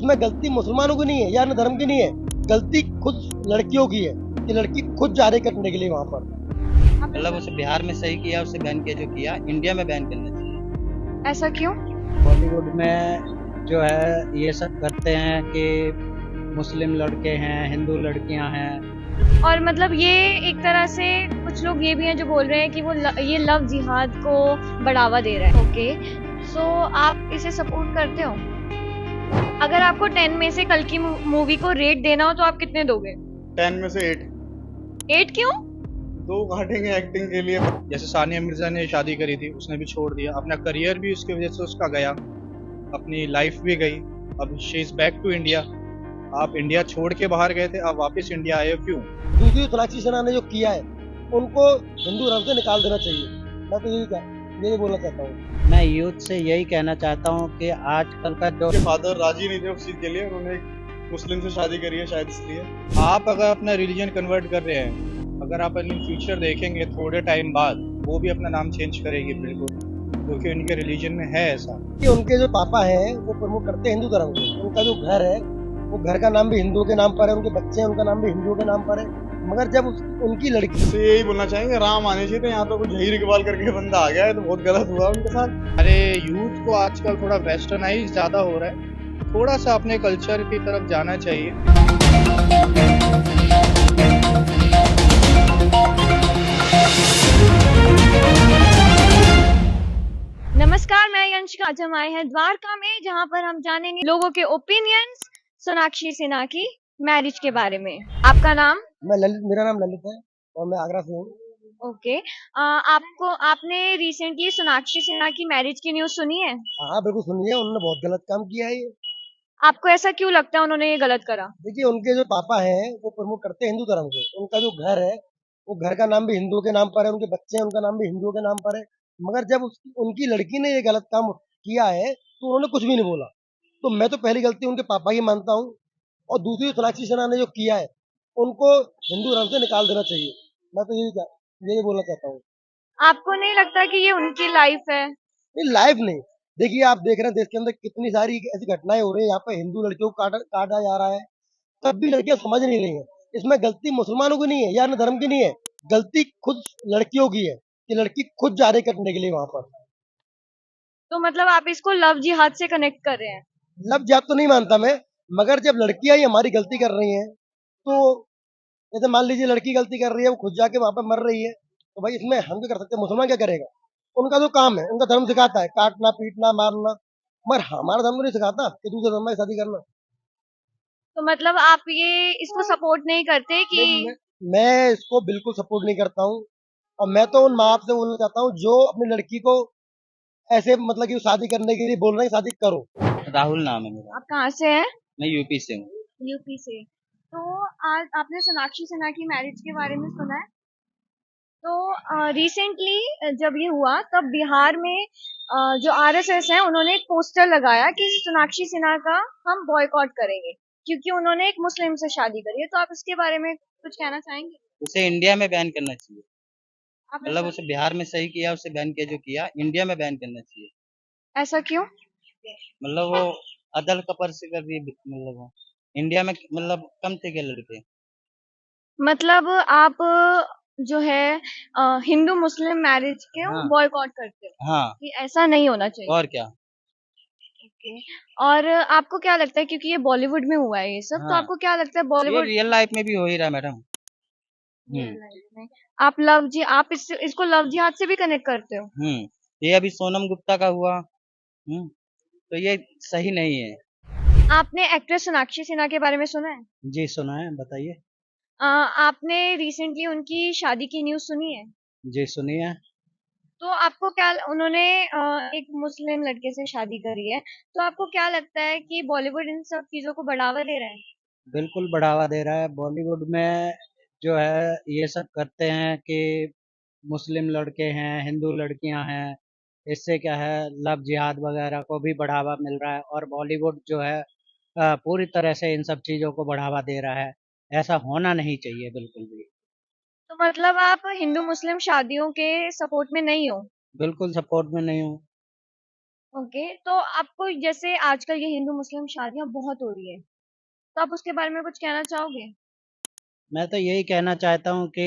इसमें गलती मुसलमानों की नहीं है या न धर्म की नहीं है, गलती खुद लड़कियों की है कि लड़की खुद जा रही करने के लिए वहां पर। मतलब उसे बिहार में सही किया, उसे बैन किया, जो किया इंडिया में बैन करना चाहिए। ऐसा क्यों? बॉलीवुड में जो है ये सब करते हैं कि मुस्लिम लड़के हैं, हिंदू लड़कियां हैं। और मतलब ये एक तरह से कुछ लोग ये भी हैं जो बोल रहे हैं कि ये लव जिहाद को बढ़ावा दे रहा है। ओके, सो आप इसे सपोर्ट करते हो? अगर आपको 10 में से कल की मूवी को रेट देना हो तो आप कितने दोगे? 10 में से 8। 8 क्यों? 2 काटेंगे एक्टिंग के लिए। जैसे सानिया मिर्जा ने शादी करी थी, उसने भी छोड़ दिया, अपना करियर भी उसकी वजह से उसका गया, अपनी लाइफ भी गई। अब she is back to India. आप इंडिया छोड़ के बाहर गए थे, आप वापस इंडिया आए हो, क्यों? दूसरी सोनाक्षी सिन्हा ने जो किया है उनको हिंदू धर्म से निकाल देना चाहिए। मैं तो यही बोलना चाहता हूँ। मैं यूथ से यही कहना चाहता हूँ कि आजकल का जो उनके फादर राजी नहीं थे उस चीज के लिए, उन्होंने एक मुस्लिम से शादी करी है शायद इसलिए। आप अगर अपना रिलीजन कन्वर्ट कर रहे हैं, अगर आप इन फ्यूचर देखेंगे थोड़े टाइम बाद वो भी अपना नाम चेंज करेगी बिल्कुल, क्योंकि उनके रिलीजन में है ऐसा। कि उनके जो पापा हैं वो प्रमोट करते हैं हिंदू धर्म को। उनका जो घर है वो घर का नाम भी हिंदुओं के नाम पर है, उनके बच्चे हैं उनका नाम भी हिंदुओं के नाम पर है। मगर जब उनकी लड़की तो यही बोलना चाहेंगे, राम आने चाहिए थे, यहाँ तो कुछ जहीर इकबाल करके बंदा आ गया है तो बहुत गलत हुआ उनके साथ। अरे यूथ को आजकल थोड़ा वेस्टर्नाइज ज्यादा हो रहा है, थोड़ा सा अपने कल्चर की तरफ जाना चाहिए। नमस्कार, मैं यंशिका। आज हम आए हैं द्वारका में, जहां पर हम जानेंगे लोगों के ओपिनियंस सोनाक्षी सिन्हा की मैरिज के बारे में। आपका नाम? मेरा नाम ललित है और मैं आगरा से हूँ। ओके, आपने रिसेंटली सोनाक्षी सिन्हा की मैरिज की न्यूज सुनी है? हाँ बिल्कुल सुनिए, उन्होंने बहुत गलत काम किया है ये। आपको ऐसा क्यों लगता है उन्होंने ये गलत करा? देखिए उनके जो पापा हैं वो प्रमोट करते हैं हिंदू धर्म को। उनका जो घर है वो घर का नाम भी हिंदुओं के नाम पर है, उनके बच्चे हैं उनका नाम भी हिंदुओं के नाम पर है। मगर जब उनकी लड़की ने ये गलत काम किया है तो उन्होंने कुछ भी नहीं बोला। तो मैं तो पहली गलती उनके पापा की मानता हूँ, और दूसरी सोनाक्षी सिन्हा ने जो किया है उनको हिंदू धर्म से निकाल देना चाहिए। मैं तो यही बोलना चाहता हूँ। आपको नहीं लगता कि ये उनकी लाइफ है? नहीं, लाइव नहीं। देखिए आप देख रहे हैं देश के अंदर कितनी सारी ऐसी घटनाएं हो रही है, यहाँ पे हिंदू लड़कियों को काटा जा रहा है, तब भी लड़कियां समझ नहीं रही हैं। इसमें गलती मुसलमानों की नहीं है या न धर्म की नहीं है, गलती खुद लड़कियों की है कि लड़की खुद जा रही करने के लिए वहां पर। तो मतलब आप इसको लव जिहाद से कनेक्ट कर रहे हैं? लव जिहाद तो नहीं मानता मैं, मगर जब लड़कियां ही हमारी गलती कर रही हैं तो जैसे मान लीजिए लड़की गलती कर रही है, वो खुद जाके वहां पर मर रही है, तो भाई इसमें हम क्या कर सकते हैं? मुसलमान क्या करेगा? उनका जो काम है, उनका धर्म सिखाता है काटना पीटना मारना, मगर हमारा धर्म नहीं सिखाता कि दूसरे धर्म में शादी करना। तो मतलब आप ये इसको सपोर्ट नहीं करते कि नहीं, मैं इसको बिल्कुल सपोर्ट नहीं करता हूँ। और मैं तो उन माँ बाप से बोलना चाहता हूँ जो अपनी लड़की को ऐसे मतलब कि शादी करने के लिए बोल रहे हैं शादी करो। राहुल नाम है मेरा, आप कहाँ से हैं? मैं यूपी से हूँ। यूपी से। तो आज आपने सोनाक्षी सिन्हा की मैरिज के बारे में सुना है? तो रिसेंटली जब ये हुआ तब बिहार में जो आरएसएस है उन्होंने एक पोस्टर लगाया कि सोनाक्षी सिन्हा का हम बॉयकॉट करेंगे क्योंकि उन्होंने एक मुस्लिम से शादी करी है। तो आप इसके बारे में कुछ कहना चाहेंगे? उसे इंडिया में बैन करना चाहिए। आपने मतलब उसे बिहार में सही किया, उसे बैन किया, जो किया इंडिया में बैन करना चाहिए। ऐसा क्यों? मतलब वो अदल कपर से कर रही है, मतलब वो इंडिया में मतलब कम थे क्या लड़के? मतलब आप जो है हिंदू मुस्लिम मैरिज के हाँ बॉयकॉट करते हो हाँ, कि ऐसा नहीं होना चाहिए। और क्या। ओके, और आपको क्या लगता है, क्योंकि ये बॉलीवुड में हुआ है ये सब, तो हाँ, आपको क्या लगता है ये बॉलीवुड रियल लाइफ में भी हो ही रहा है मैडम। लाइफ में आप इसको लव जिहाद से भी कनेक्ट करते हो? ये अभी सोनम गुप्ता का हुआ। तो ये सही नहीं है। आपने एक्ट्रेस सोनाक्षी सिन्हा के बारे में सुना है? जी सुना है, बताइए। आपने रिसेंटली उनकी शादी की न्यूज़ सुनी है? जी सुनिए। तो आपको क्या उन्होंने एक मुस्लिम लड़के से शादी करी है, तो आपको क्या लगता है कि बॉलीवुड इन सब चीज़ों को बढ़ावा दे रहा है? बिल्कुल बढ़ावा दे रहा है। बॉलीवुड में जो है ये सब करते हैं कि मुस्लिम लड़के हैं, हिंदू लड़कियां हैं, इससे क्या है लव जिहाद वगैरह को भी बढ़ावा मिल रहा है। और बॉलीवुड जो है पूरी तरह से इन सब चीज़ों को बढ़ावा दे रहा है। ऐसा होना नहीं चाहिए बिल्कुल भी। तो मतलब आप हिंदू मुस्लिम शादियों के सपोर्ट में नहीं हो? बिल्कुल सपोर्ट में नहीं हूँ। ओके, तो आपको जैसे आजकल ये हिंदू मुस्लिम शादियां बहुत हो रही है, तो आप उसके बारे में कुछ कहना चाहोगे? मैं तो यही कहना चाहता हूँ कि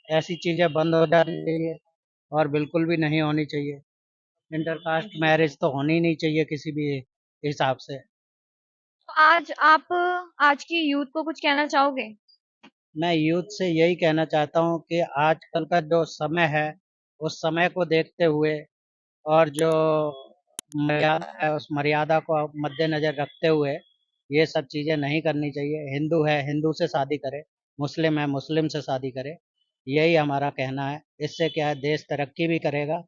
ऐसी चीज़ें बंद हो जानी चाहिए और बिल्कुल भी नहीं होनी चाहिए। इंटरकास्ट मैरिज तो होनी ही नहीं चाहिए किसी भी हिसाब से। तो आज आप आज की यूथ को कुछ कहना चाहोगे? मैं यूथ से यही कहना चाहता हूँ कि आजकल का जो समय है, उस समय को देखते हुए और जो मर्यादा है, उस मर्यादा को मद्देनज़र रखते हुए ये सब चीज़ें नहीं करनी चाहिए। हिंदू है, हिंदू से शादी करे, मुस्लिम है, मुस्लिम से शादी करे। यही हमारा कहना है। इससे क्या है, देश तरक्की भी करेगा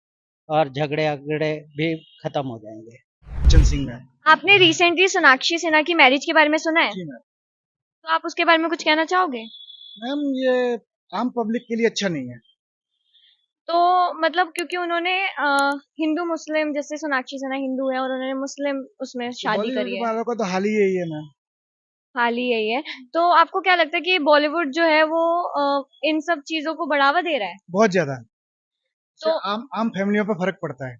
और झगड़े-अगड़े भी खत्म हो जाएँगे। चंद सिंह है। आपने रिसेंटली सोनाक्षी सिन्हा की मैरिज के बारे में सुना है? जी मैम। तो आप उसके बारे में कुछ कहना चाहोगे? मैम ये आम पब्लिक के लिए अच्छा नहीं है। तो मतलब क्योंकि उन्होंने हिंदू मुस्लिम, जैसे सोनाक्षी सिन्हा हिंदू है और उन्होंने मुस्लिम उसमें शादी बॉलीवुड करी है, वालों का तो हाल ही यही है मैम। हाल ही यही है। तो आपको क्या लगता है कि बॉलीवुड जो है वो इन सब चीजों को बढ़ावा दे रहा है? बहुत ज्यादा। इससे तो आम आम फैमिलियों पर फर्क पड़ता है।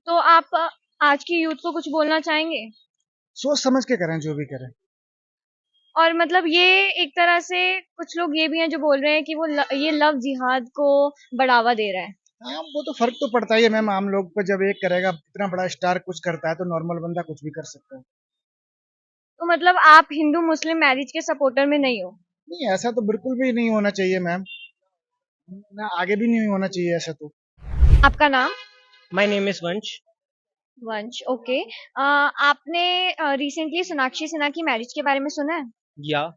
तो आप आज की यूथ को कुछ बोलना चाहेंगे? सोच समझ के करें जो भी करें। और मतलब ये एक तरह से कुछ लोग ये भी हैं जो बोल रहे हैं कि वो ये लव जिहाद को बढ़ावा दे रहा है। हाँ वो तो फर्क तो पड़ता ही है मैम, आम लोग पर जब एक करेगा, इतना बड़ा स्टार कुछ करता है तो नॉर्मल बंदा कुछ भी कर सकता है। तो मतलब आप हिंदू मुस्लिम मैरिज के सपोर्टर में नहीं हो? नहीं ऐसा तो बिल्कुल भी नहीं होना चाहिए मैम, ना आगे भी नहीं होना चाहिए ऐसा तो। आपका नाम? My name is Vansh. वंश, ओके। आपने रिसेंटली सोनाक्षी सिन्हा की मैरिज के बारे में सुना है? Yeah.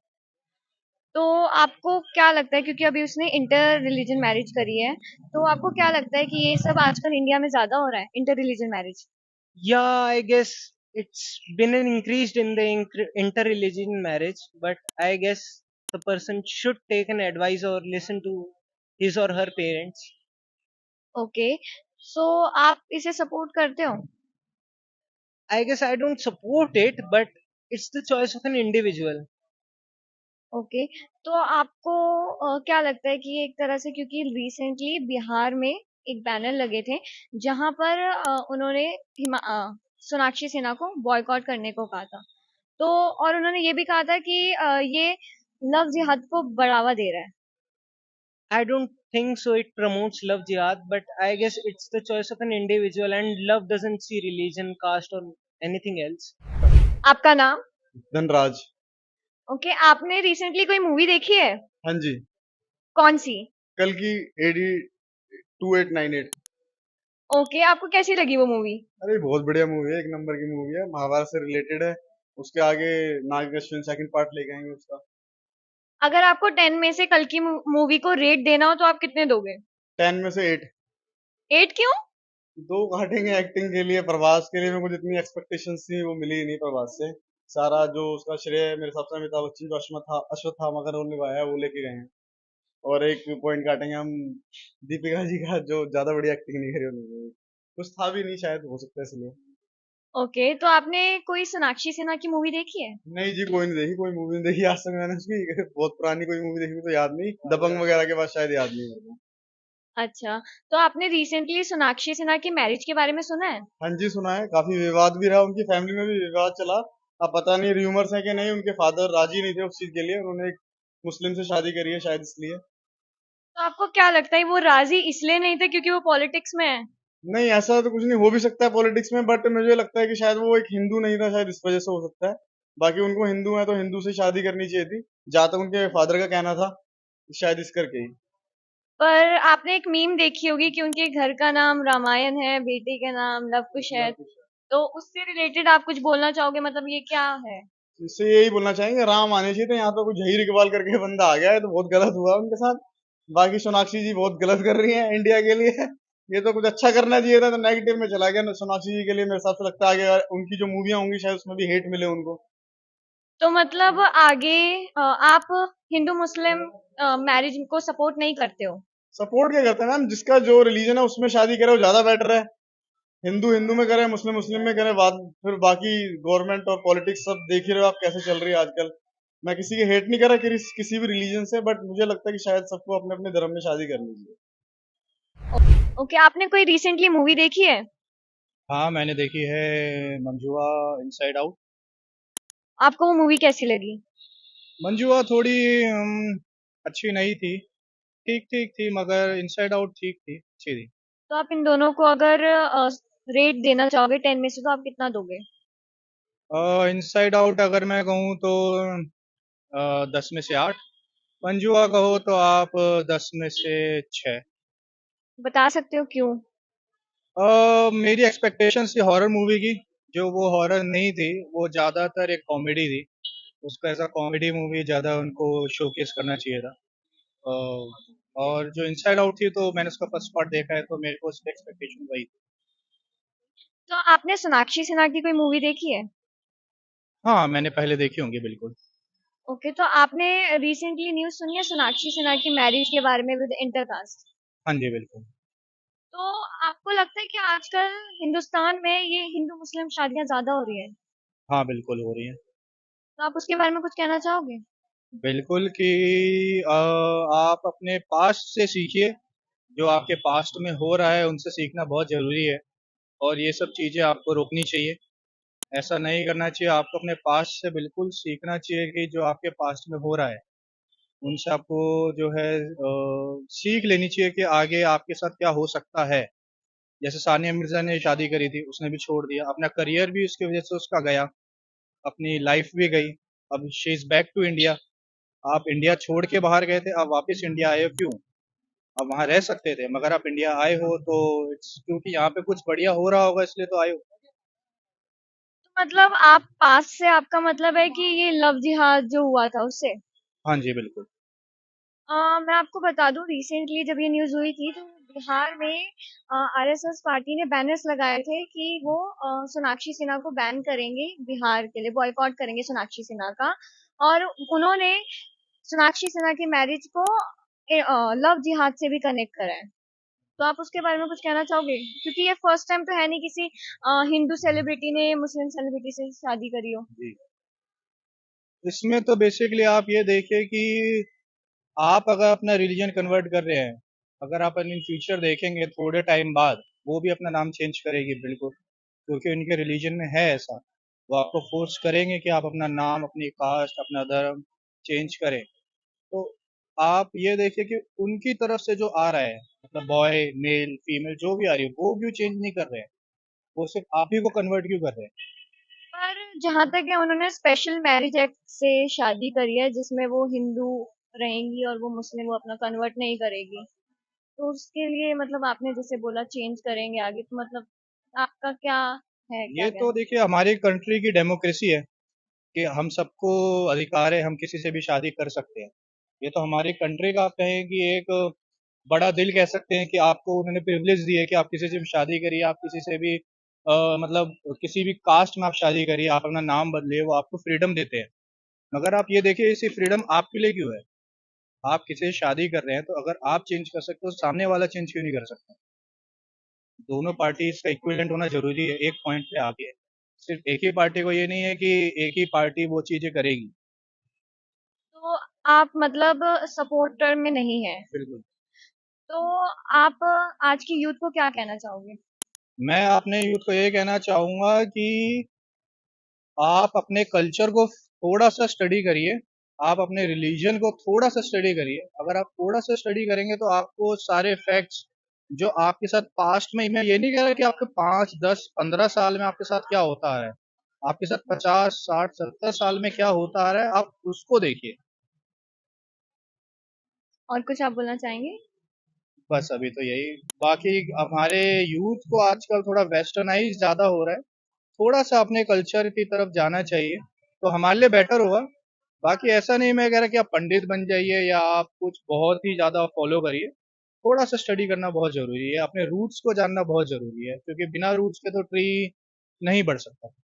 तो आपको क्या लगता है, क्योंकि अभी उसने इंटर रिलीजन मैरिज करी है, तो आपको क्या लगता है कि ये सब आजकल इंडिया में ज्यादा हो रहा है, inter religion marriage? Yeah, I guess it's been an increased in the inter-religion marriage, but I guess the person should take an advice or listen to his or her parents. Okay, so आप इसे support करते हो? I guess I don't support it, but it's the choice of an individual. Okay, तो आपको क्या लगता है कि एक तरह से, क्योंकि रिसेंटली बिहार में एक बैनर लगे थे जहां पर उन्होंने सोनाक्षी सिन्हा को बॉयकॉट करने को कहा था, तो और उन्होंने ये भी कहा था कि ये लव जिहाद को बढ़ावा दे रहा है। I don't think so. It promotes love jihad, but I guess it's the choice of an individual, and love doesn't see religion, caste, or anything else. आपका नाम? धनराज। ओके, आपने रिसेंटली कोई मूवी देखी है? हाँ जी, कौन सी? कल की एडी 2898। ओके, आपको कैसी लगी वो मूवी? अरे बहुत बढ़िया मूवी है, एक नंबर की मूवी है, महाभारत से रिलेटेड है। उसके आगे नाग अश्विन सेकंड पार्ट लेके आएंगे उसका। अगर आपको 10 में से कल की मूवी को रेट देना हो तो आप कितने दोगे? 10 में से 8। 8 क्यों? दो काटेंगे एक्टिंग के लिए, प्रभास के लिए मेरे को जितनी एक्सपेक्टेशंस थी वो मिली ही नहीं प्रभास से। सारा जो उसका श्रेय मेरे हिसाब से अमिताभ बच्चन जो अश्वत्थामा का रोल निभाया है वो लेके गए हैं। और एक पॉइंट काटेंगे हम दीपिका जी का, जो ज्यादा बढ़िया एक्टिंग नहीं करी उन्होंने, कुछ था भी नहीं शायद, हो सकता है इसलिए। ओके, तो आपने कोई सोनाक्षी सिन्हा की मूवी देखी है? नहीं जी, कोई नहीं देखी, कोई मूवी नहीं देखी आज तक मैंने उसकी। बहुत पुरानी कोई मूवी देखी तो याद नहीं, दबंग वगैरह के बाद शायद याद नहीं मेरे को। अच्छा, तो आपने रिसेंटली सोनाक्षी सिन्हा की मैरिज के बारे में सुना है? हाँ जी सुना है, काफी विवाद भी रहा, उनकी फैमिली में भी विवाद चला। अब पता नहीं र्यूमर्स है कि नहीं, उनके फादर राजी नहीं थे उस चीज के लिए, उन्होंने एक मुस्लिम से शादी करी है शायद इसलिए। तो आपको क्या लगता है वो राजी इसलिए नहीं थे क्योंकि वो पॉलिटिक्स में है? नहीं ऐसा तो कुछ नहीं, हो भी सकता है पॉलिटिक्स में, बट मुझे लगता है कि शायद वो एक हिंदू नहीं था, शायद इस वजह से हो सकता है। बाकी उनको हिंदू है तो हिंदू से शादी करनी चाहिए थी, जहां तक उनके फादर का कहना था, शायद इस करके ही। पर आपने एक मीम देखी होगी कि उनके घर का नाम रामायण है, बेटे का नाम लव कुश है, तो उससे रिलेटेड आप कुछ बोलना चाहोगे? मतलब ये क्या है? इससे यही बोलना चाहेंगे, राम आने चाहिए थे, यहाँ तो कुछ जहीर इकबाल करके बंदा आ गया है तो बहुत गलत हुआ उनके साथ। बाकी सोनाक्षी जी बहुत गलत कर रही हैं इंडिया के लिए। ये तो कुछ अच्छा करना चाहिए था तो नेगेटिव में चला गया सोनाक्षी जी के लिए। मेरे हिसाब से लगता है आगे उनकी जो मूवियां होंगी शायद उसमें भी हेट मिले उनको। तो मतलब आगे आप हिंदू मुस्लिम मैरिज को सपोर्ट नहीं करते हो? सपोर्ट क्या करते हैं मैम, जिसका जो रिलीजन है उसमें शादी करे वो ज्यादा बेटर है। हिंदू हिंदू में करे, मुस्लिम मुस्लिम में करे, बाद फिर बाकी गवर्नमेंट और पॉलिटिक्स सब देख ही रहे हो आप कैसे चल रही है आजकल। मैं किसी की हेट नहीं कर रहा किसी भी रिलीजन से, बट मुझे लगता है कि शायद सबको अपने अपने धर्म में शादी करनी चाहिए। ओके, आपने कोई रिसेंटली मूवी देखी है? हाँ, मैंने देखी है मंजुआ इनसाइड आउट। आपको वो मूवी कैसी लगी? मंजुआ थोड़ी अच्छी नहीं थी, ठीक-ठीक थी मगर इनसाइड आउट ठीक थी, अच्छी थी। तो आप इन दोनों को अगर रेट देना चाहोगे 10 में से तो आप कितना दोगे? इनसाइड आउट अगर मैं कहूँ तो 10 में से 8, मंजुआ कहो तो आप 10 में से 6। बता सकते हो क्यों? मेरी एक्सपेक्टेशंस थी हॉरर मूवी की, जो वो हॉरर नहीं थी, वो ज़्यादातर एक कॉमेडी थी। उसको एज़ अ कॉमेडी मूवी ज़्यादा उनको शोकेस करना चाहिए था। और जो इनसाइड आउट थी तो मैंने उसका फर्स्ट पार्ट देखा है तो मेरे को उसकी एक्सपेक्टेशन वही थी। तो आपने सोनाक्षी सिन्हा की कोई मूवी देखी है? हाँ, मैंने पहले देखी होंगी बिल्कुल। ओके, तो आपने रिसेंटली न्यूज़ सुनी है सोनाक्षी सिन्हा की मैरिज के बारे में विद इंटरकास्ट? हाँ जी, बिल्कुल। तो आपको लगता है कि आजकल हिंदुस्तान में ये हिंदू मुस्लिम शादियां ज्यादा हो रही है? हाँ, बिल्कुल हो रही है। तो आप उसके बारे में कुछ कहना चाहोगे? बिल्कुल कि आप अपने पास्ट से सीखिए, जो आपके पास्ट में हो रहा है उनसे सीखना बहुत ज़रूरी है और ये सब चीज़ें आपको रोकनी चाहिए। ऐसा नहीं करना चाहिए, आपको अपने पास्ट से बिल्कुल सीखना चाहिए कि जो आपके पास्ट में हो रहा है, उनसे आपको जो है सीख लेनी चाहिए कि आगे आपके साथ क्या हो सकता है। जैसे सानिया मिर्ज़ा ने शादी करी थी, उसने भी छोड़ दिया, अपना करियर भी उसकी वज़ह से उसका गया, अपनी लाइफ़ भी गई। अब she is back to India. आप इंडिया छोड़ के बाहर गए थे, आप वापस इंडिया आए हो क्यों? आप वहाँ रह सकते थे, मगर आप इंडिया आए हो तो इट्स क्योंकि यहाँ पे कुछ बढ़िया हो रहा होगा इसलिए तो आए हो। तो मतलब आप पास से आपका मतलब है कि ये लव जिहाद जो हुआ था उससे? हाँ जी, बिल्कुल। मैं आपको बता दूं रिसेंटली जब ये न्यूज़ हुई थी तो बिहार में आरएसएस पार्टी ने बैनर्स लगाए थे कि वो सोनाक्षी सिन्हा को बैन करेंगे बिहार के लिए बॉयकॉट करेंगे सोनाक्षी सिन्हा का। और उन्होंने सोनाक्षी सिन्हा की मैरिज को लव जिहाद से भी कनेक्ट करा है। तो आप उसके बारे में कुछ कहना चाहोगे? क्योंकि ये फर्स्ट टाइम तो है नहीं किसी हिंदू सेलिब्रिटी ने मुस्लिम सेलिब्रिटी से शादी करी हो। जी। इसमें तो बेसिकली आप ये देखिए कि आप अगर अपना रिलीजन कन्वर्ट कर रहे हैं, अगर आप इन फ्यूचर देखेंगे थोड़े टाइम बाद, वो भी अपना नाम चेंज करेगी बिल्कुल, क्योंकि उनके रिलीजन में है ऐसा। वो आपको फोर्स करेंगे कि आप अपना नाम, अपनी कास्ट, अपना धर्म चेंज करें। तो आप ये देखिए कि उनकी तरफ से जो आ रहा है, मतलब बॉय, मेल, फीमेल जो भी आ रही है, वो क्यों चेंज नहीं कर रहे हैं? वो सिर्फ आप ही को कन्वर्ट क्यों कर रहे हैं? पर जहाँ तक है उन्होंने स्पेशल मैरिज एक्ट से शादी करी है जिसमें वो हिंदू रहेंगी और वो मुस्लिम वो अपना कन्वर्ट नहीं करेगी। तो उसके लिए मतलब आपने जैसे बोला चेंज करेंगे आगे तो मतलब आपका क्या है क्या ये तो कहना? देखिए हमारी कंट्री की डेमोक्रेसी है कि हम सबको अधिकार है, हम किसी से भी शादी कर सकते हैं। ये तो हमारी कंट्री का आप कहें कि एक बड़ा दिल कह सकते हैं कि आपको उन्होंने प्रिविलेज दी है कि आप किसी से भी शादी करिए, आप किसी से भी मतलब किसी भी कास्ट में आप शादी करिए, आप अपना नाम बदलिए, वो आपको फ्रीडम देते हैं। मगर आप ये देखिए इसी फ्रीडम आपके लिए क्यों है? आप किसी से शादी कर रहे हैं तो अगर आप चेंज कर सकते हो तो सामने वाला चेंज क्यों नहीं कर सकता? दोनों पार्टीज का इक्विवेलेंट होना जरूरी है एक पॉइंट पे आके। सिर्फ एक ही पार्टी को ये नहीं है कि एक ही पार्टी वो चीजें करेगी। तो आप मतलब सपोर्टर में नहीं है। बिल्कुल। तो आप आज की यूथ को क्या कहना चाहोगे? मैं अपने यूथ को ये कहना चाहूंगा कि आप अपने कल्चर को थोड़ा सा स्टडी करिए, आप अपने रिलीजन को थोड़ा सा स्टडी करिए। अगर आप थोड़ा सा स्टडी करेंगे तो आपको सारे फैक्ट्स जो आपके साथ पास्ट में, मैं ये नहीं कह रहा कि आपके 5, 10, 15 साल में आपके साथ क्या होता है, आपके साथ 50, 60, 70 साल में क्या होता आ रहा है, आप उसको देखिए। और कुछ आप बोलना चाहेंगे? बस अभी तो यही। बाकी हमारे यूथ को आजकल थोड़ा वेस्टर्नाइज ज्यादा हो रहा है, थोड़ा सा अपने कल्चर की तरफ जाना चाहिए तो हमारे लिए बेटर होगा। बाकी ऐसा नहीं मैं कह रहा कि आप पंडित बन जाइए या आप कुछ बहुत ही ज्यादा फॉलो करिए। थोड़ा सा स्टडी करना बहुत जरूरी है, अपने रूट्स को जानना बहुत जरूरी है, क्योंकि बिना रूट्स के तो ट्री नहीं बढ़ सकता।